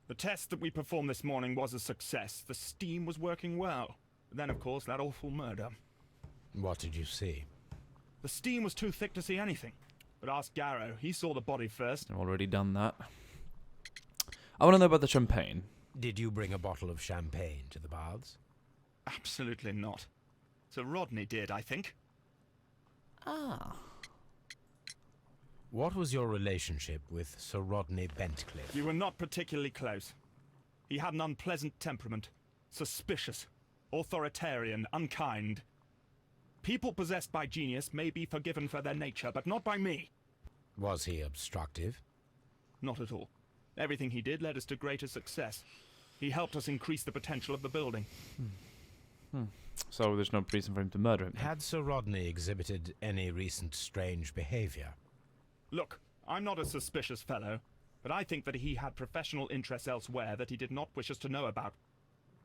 The test that we performed this morning was a success. The steam was working well. But then, of course, that awful murder. What did you see? The steam was too thick to see anything. But ask Garrow. He saw the body first. I've already done that. I want to know about the champagne. Did you bring a bottle of champagne to the baths? Absolutely not. Sir Rodney did, I think. Ah. What was your relationship with Sir Rodney Bentcliffe? We were not particularly close. He had an unpleasant temperament. Suspicious. Authoritarian. Unkind. People possessed by genius may be forgiven for their nature, but not by me. Was he obstructive? Not at all. Everything he did led us to greater success. He helped us increase the potential of the building. So there's no reason for him to murder him. Had Sir Rodney exhibited any recent strange behavior? Look, I'm not a suspicious fellow, but I think that he had professional interests elsewhere that he did not wish us to know about.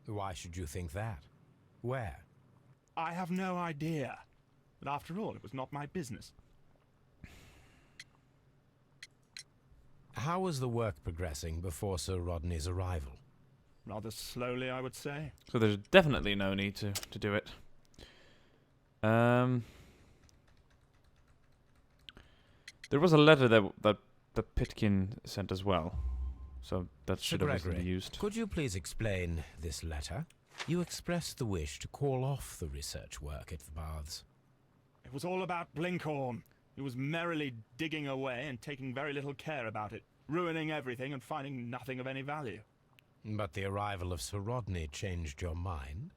Why should you think that? Where? I have no idea. But after all, it was not my business. How was the work progressing before Sir Rodney's arrival? Rather slowly, I would say. So there's definitely no need to do it. There was a letter that Pitkin sent as well. So that should have been used. Could you please explain this letter? You expressed the wish to call off the research work at the baths. It was all about Blinkhorn. He was merrily digging away and taking very little care about it, ruining everything and finding nothing of any value. But the arrival of Sir Rodney changed your mind?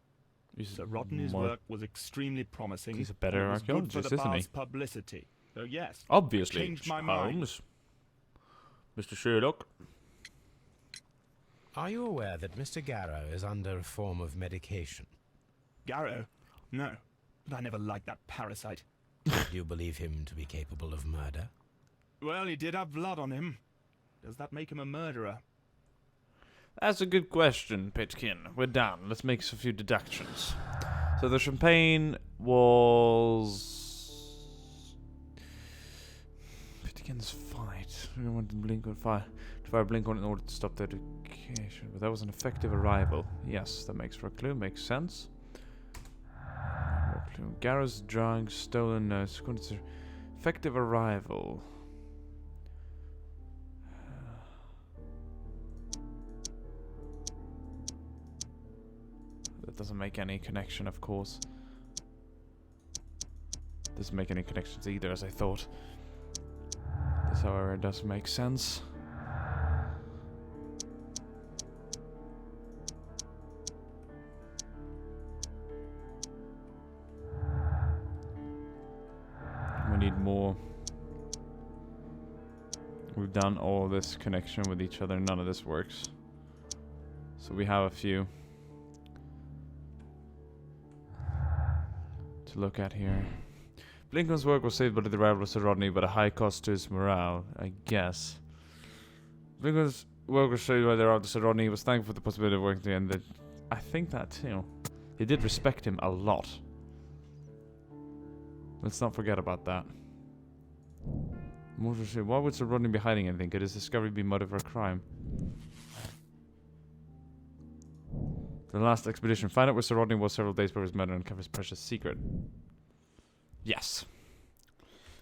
Sir Rodney's work was extremely promising. He's a better and it was good archaeologist, for the isn't he? bath's publicity. So yes, Obviously, changed my mind. Holmes. Mr. Sherlock. Are you aware that Mr. Garrow is under a form of medication? Garrow? No. But I never liked that parasite. Do you believe him to be capable of murder? Well, he did have blood on him. Does that make him a murderer? That's a good question, Pitkin. We're done. Let's make a few deductions. So the champagne was... Pitkin's fight. We want to blink on fire. To fire blink on in order to stop the education. But that was an effective arrival. Yes, that makes for a clue. Makes sense. Garrow's drunk, stolen notes. Effective arrival. That doesn't make any connection, of course. Doesn't make any connections either, as I thought. This, however, does make sense. We need more. We've done all this connection with each other. None of this works. So we have a few to look at here. Blinken's work was saved by the arrival of Sir Rodney, but a high cost to his morale, I guess. Blinken's work was saved by the arrival of Sir Rodney. He was thankful for the possibility of working together. I think that, you know, he did respect him a lot. Let's not forget about that. Why would Sir Rodney be hiding anything? Could his discovery be motive for a crime? The last expedition. Find out where Sir Rodney was several days before his murder and uncover his precious secret. Yes.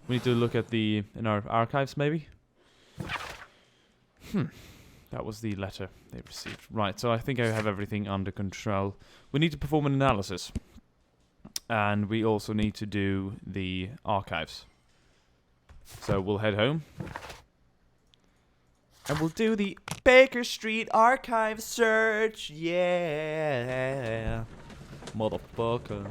We need to look at in our archives, maybe? That was the letter they received. Right, so I think I have everything under control. We need to perform an analysis. And we also need to do the archives. So we'll head home. And we'll do the Baker Street archive search. Yeah. Motherfucker.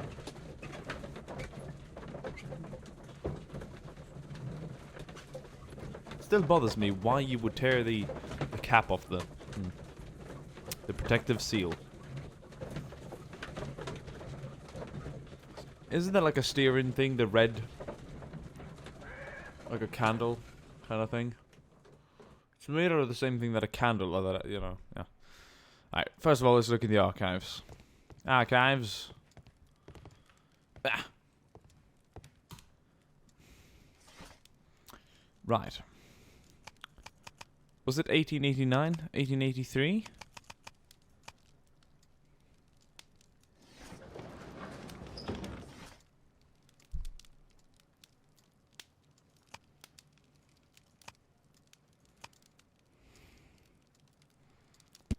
Still bothers me why you would tear the cap off the protective seal. Isn't that like a steering thing? The red, like a candle kind of thing. It's made out of the same thing that a candle, or that, you know. Yeah. All right. First of all, let's look at the archives. Archives. Ah. Right. Was it 1889? 1883?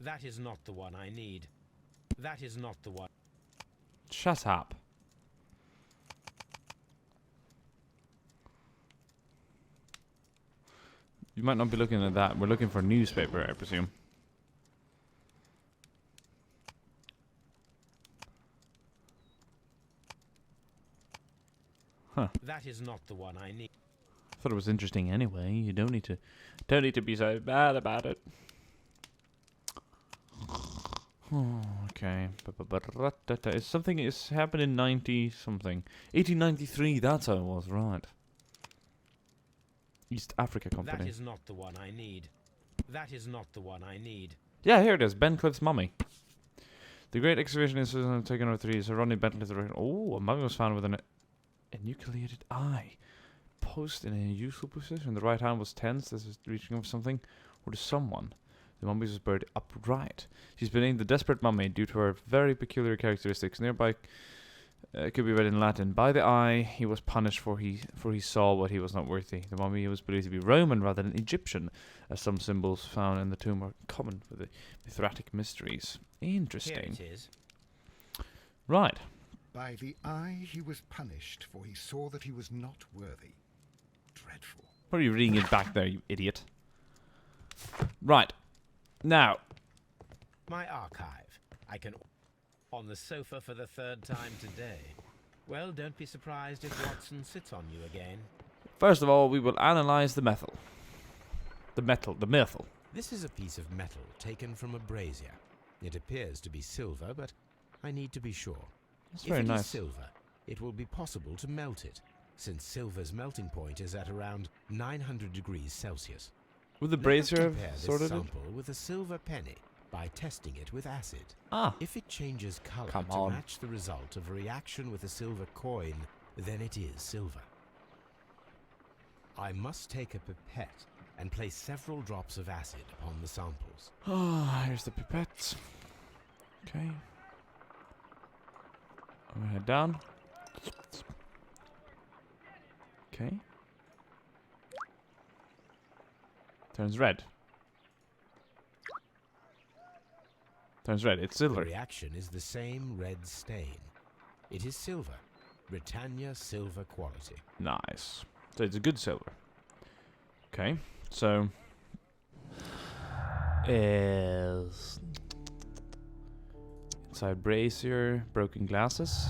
That is not the one I need. That is not the one. Shut up. You might not be looking at that. We're looking for a newspaper, I presume. Huh. That is not the one I need. I thought it was interesting anyway. You don't need to be so bad about it. Okay. Something is happened in 90 something. 1893, that's how it was, right. East Africa Company. That is not the one I need. That is not the one I need. Yeah, here it is. Bencliffe's mummy. The great excavation is taken over 3 years. Rodney Bencliffe's... Oh, a mummy was found with an enucleated eye. Posed in a useful position. The right hand was tense. This is reaching over something or to someone. The mummy was buried upright. She's been named the Desperate Mummy due to her very peculiar characteristics. Nearby could be read in Latin. By the eye he was punished for he saw what he was not worthy. The mummy was believed to be Roman rather than Egyptian, as some symbols found in the tomb are common for the Mithratic mysteries. Interesting. Here it is. Right. By the eye he was punished, for he saw that he was not worthy. Dreadful. What are you reading it back there, you idiot? Right. Now. My archive. I can... On the sofa for the 3rd time today. Well, don't be surprised if Watson sits on you again. First of all, we will analyze the methyl. The methyl. This is a piece of metal taken from a brazier. It appears to be silver, but I need to be sure. That's If very it is nice. silver, it will be possible to melt it, since silver's melting point is at around 900 degrees Celsius. Would the Let us brazier have compare this sorted it? sample with a silver penny by testing it with acid. Ah, If it changes color Come to on. match the result of a reaction with a silver coin, then it is silver. I must take a pipette and place several drops of acid upon the samples. ah, here's the pipette. Okay. I'm gonna head down. Okay. Turns red. Turns red. It's The silver. reaction is the same red stain. It is silver. Britannia silver quality. Nice. So it's a good silver. Okay. So is inside brazier, broken glasses.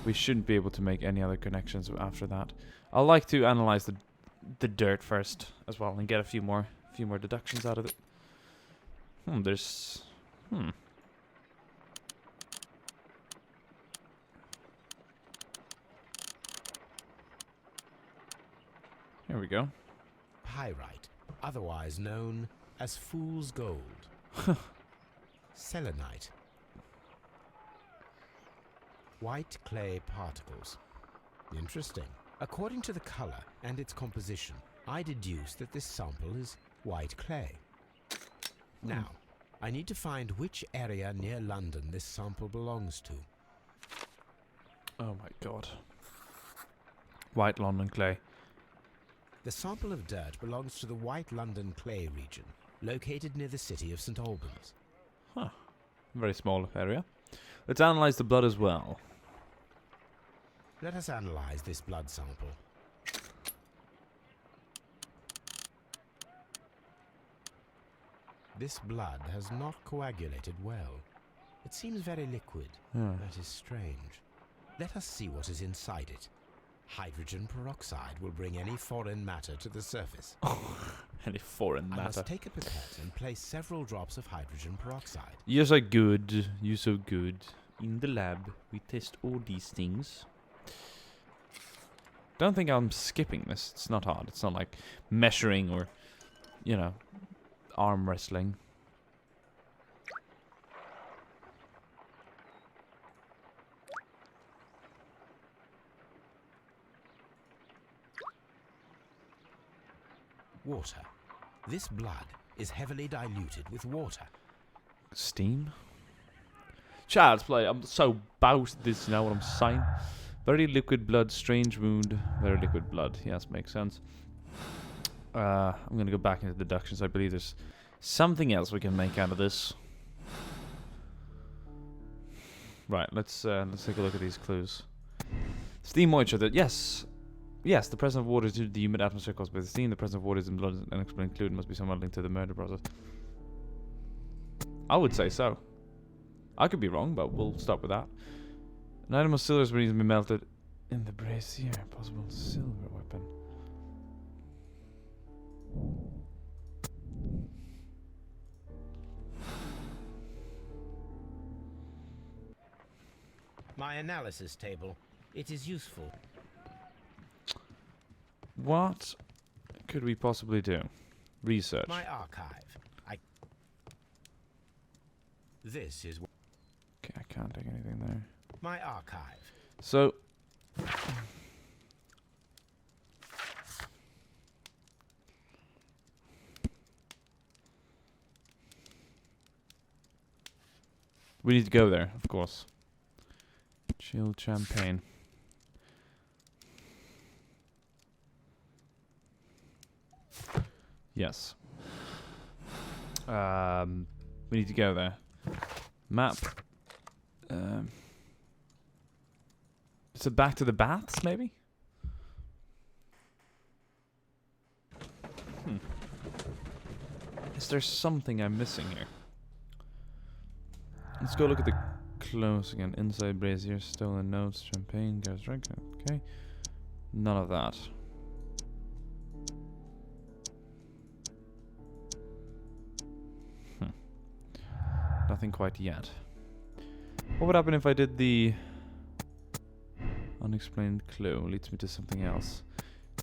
We shouldn't be able to make any other connections after that. I'd like to analyze the dirt first as well and get a few more deductions out of it. There's Here we go. Pyrite, otherwise known as fool's gold. Selenite. White clay particles. Interesting. According to the color and its composition, I deduce that this sample is white clay. Now, I need to find which area near London this sample belongs to. Oh my god. White London clay. The sample of dirt belongs to the White London clay region, located near the city of St. Albans. Huh. Very small area. Let's analyze the blood as well. Let us analyze this blood sample. This blood has not coagulated well. It seems very liquid. Yeah. That is strange. Let us see what is inside it. Hydrogen peroxide will bring any foreign matter to the surface. Any foreign I matter. must take a pipette and place several drops of hydrogen peroxide. You're so good. You're so good. In the lab, we test all these things. Don't think I'm skipping this. It's not hard. It's not like measuring or, you know, arm wrestling. Water. This blood is heavily diluted with water. Steam? Child's play. I'm so about this, you know what I'm saying? Very liquid blood, strange wound. Very liquid blood. Yes, makes sense. I'm gonna go back into deductions. I believe there's something else we can make out of this. Right, let's take a look at these clues. Steam moisture. That yes, the presence of water due to the humid atmosphere caused by the steam. The presence of water in blood is an unexplained clue. It must be somewhat linked to the murder process. I would say so. I could be wrong, but we'll start with that. An item of silver has been melted in the brazier. Possible silver weapon. My analysis table. It is useful. What could we possibly do? Research. My archive. This is Okay, I can't take anything there. my archive. So we need to go there, of course. Chilled champagne. Yes. We need to go there. Map. Is it back to the baths, maybe? Is there something I'm missing here? Let's go look at the clothes again. Inside brazier, stolen notes, champagne, guys drink. Okay. None of that. Nothing quite yet. What would happen if I did the unexplained clue? Leads me to something else.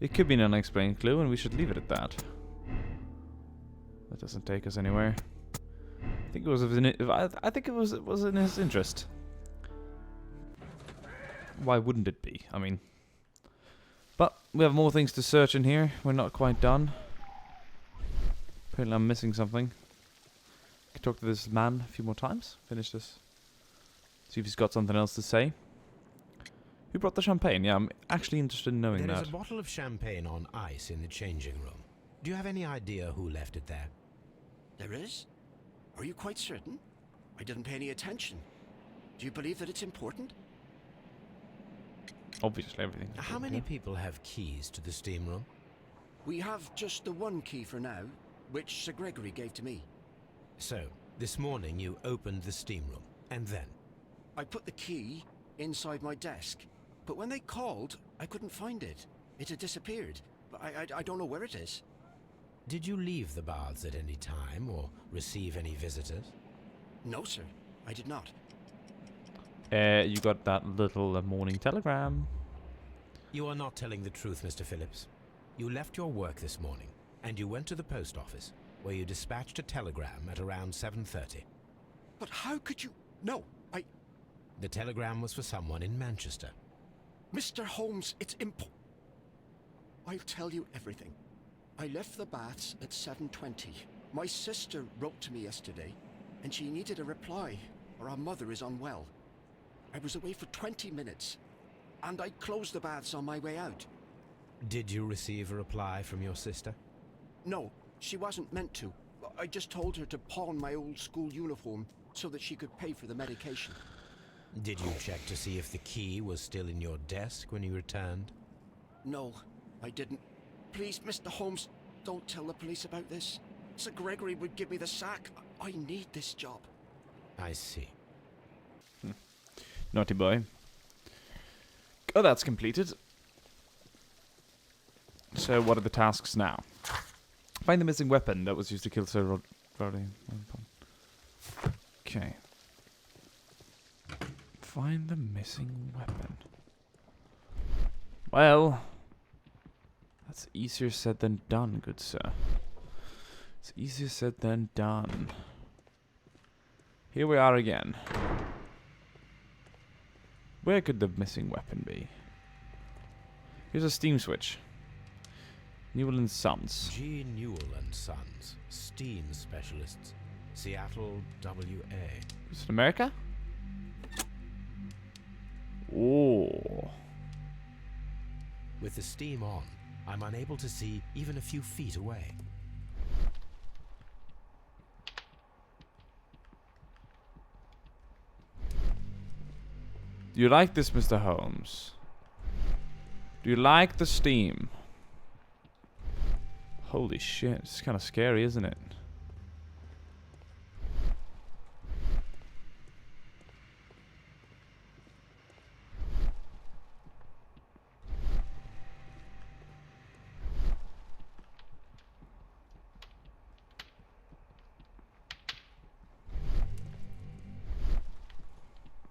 It could be an unexplained clue, and we should leave it at that. That doesn't take us anywhere. I think it was I think it was in his interest. Why wouldn't it be? I mean, but we have more things to search in here. We're not quite done. Apparently, I'm missing something. I can talk to this man a few more times. Finish this. See if he's got something else to say. Who brought the champagne? Yeah, I'm actually interested in knowing that. There is a bottle of champagne on ice in the changing room. Do you have any idea who left it there? There is? Are you quite certain? I didn't pay any attention. Do you believe that it's important? Obviously, everything. How many people have keys to the steam room? We have just the one key for now, which Sir Gregory gave to me. So, this morning you opened the steam room, and then? I put the key inside my desk, but when they called, I couldn't find it. It had disappeared. I don't know where it is. Did you leave the baths at any time, or receive any visitors? No, sir. I did not. You got that little morning telegram. You are not telling the truth, Mr. Phillips. You left your work this morning, and you went to the post office, where you dispatched a telegram at around 7:30. But how could you... No, The telegram was for someone in Manchester. Mr. Holmes, it's I'll tell you everything. I left the baths at 7:20. My sister wrote to me yesterday, and she needed a reply, or our mother is unwell. I was away for 20 minutes, and I closed the baths on my way out. Did you receive a reply from your sister? No, she wasn't meant to. I just told her to pawn my old school uniform so that she could pay for the medication. Did you check to see if the key was still in your desk when you returned? No, I didn't. Please, Mr. Holmes, don't tell the police about this. Sir Gregory would give me the sack. I need this job. I see. Naughty boy. Oh, that's completed. So, what are the tasks now? Find the missing weapon that was used to kill Sir Roddy. Okay. Find the missing weapon. Well, that's easier said than done, good sir. It's easier said than done. Here we are again. Where could the missing weapon be? Here's a steam switch. Newell and Sons. G. Newell and Sons, steam specialists, Seattle, WA. Is it America? Oh. With the steam on, I'm unable to see even a few feet away. Do you like this, Mr. Holmes? Do you like the steam? Holy shit, it's kind of scary, isn't it?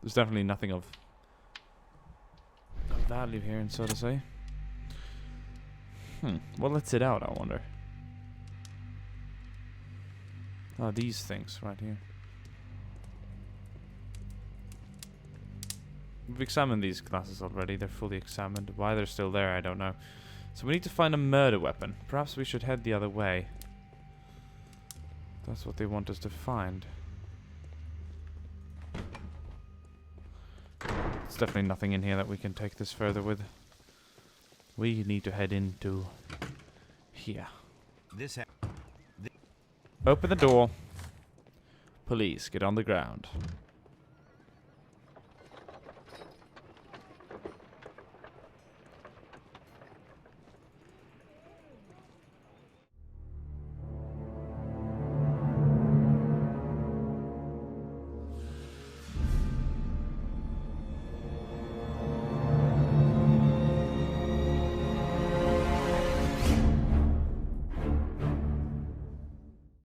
There's definitely nothing of value here, and so to say. What lets it out, I wonder? Oh, these things right here. We've examined these glasses already. They're fully examined. Why they're still there, I don't know. So we need to find a murder weapon. Perhaps we should head the other way. That's what they want us to find. There's definitely nothing in here that we can take this further with. We need to head into here. Open the door. Police, get on the ground.